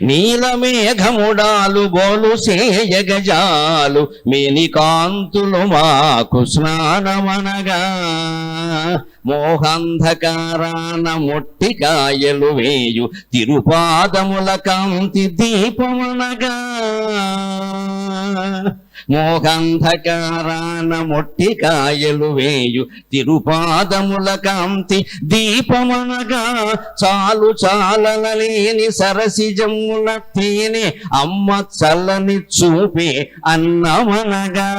నీలమేఘముడాలు బోలు సేయగజాలు మేనికాంతులు మాకు స్నానమనగా మోహాంధకారాన మొట్టికాయలు వేయు తిరుపాదముల కాంతి దీపమనగా మోహాంధకారాన మొట్టికాయలు వేయు తిరుపాదముల కాంతి దీపమనగా చాలు చాలలేని సరసిజముల తేనె అమ్మ చల్లని చూపే అన్నమనగా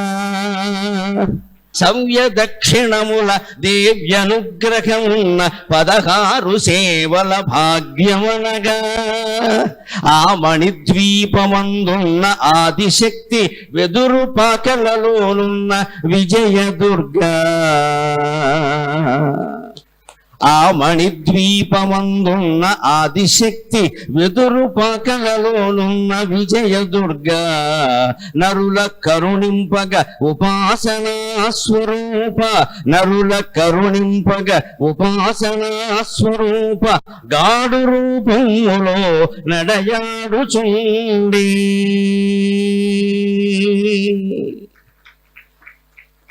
సవ్య దక్షిణముల దేవ్యనుగ్రహమున్న 16 సేవల భాగ్యమనగా ఆ మణిద్వీపమందున్న ఆదిశక్తి వెదురు పాకలలోనున్న విజయదుర్గా ఆ మణిద్వీపమందున్న ఆదిశక్తి వెదురు పాకలలోనున్న విజయదుర్గా నరుల కరుణింపగ ఉపాసనా స్వరూప నరుల కరుణింపగ ఉపాసనా స్వరూప గాడు రూపములో నడయాడుచుండి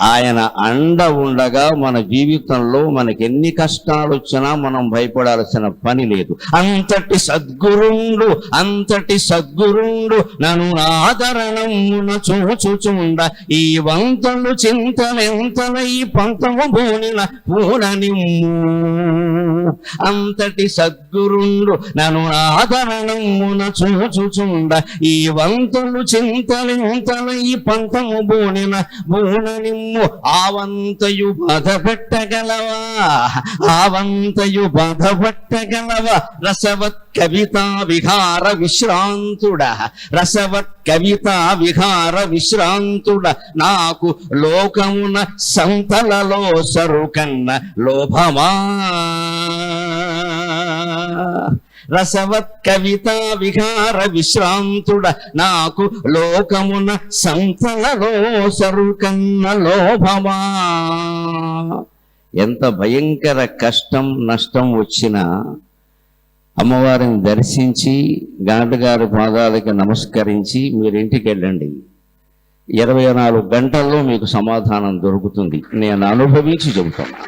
ఆయన అండ ఉండగా మన జీవితంలో మనకి ఎన్ని కష్టాలు వచ్చినా మనం భయపడాల్సిన పని లేదు. అంతటి సద్గురుండు నన్ను ఆదరణమున చూచుచుండ ఈ వంతలు చింతలెంతలై పంతము బోనిన పూననిమ్ము అంతటి సద్గురుండు నన్ను ఆదరణమున చూచుచుండ ఈ వంతలు చింతలెంతలై పంతము బోనిన పూననిమ్ము ఆవంతయు బాధపట్టగలవా రసవత్ కవితా విహార విశ్రాంతుడ నాకు లోకమున సంతలలో సరుకన్న లోభమా రసవత్ కవితా విహార విశ్రాంతుడ నాకు లోకమున సంతలలో సరుకన్న లోభమా. ఎంత భయంకర కష్టం నష్టం వచ్చినా అమ్మవారిని దర్శించి గాంధీగారి పాదాలకి నమస్కరించి మీరు ఇంటికి వెళ్ళండి. 24 గంటల్లో మీకు సమాధానం దొరుకుతుంది. నేను అనుభవించి చెబుతున్నా.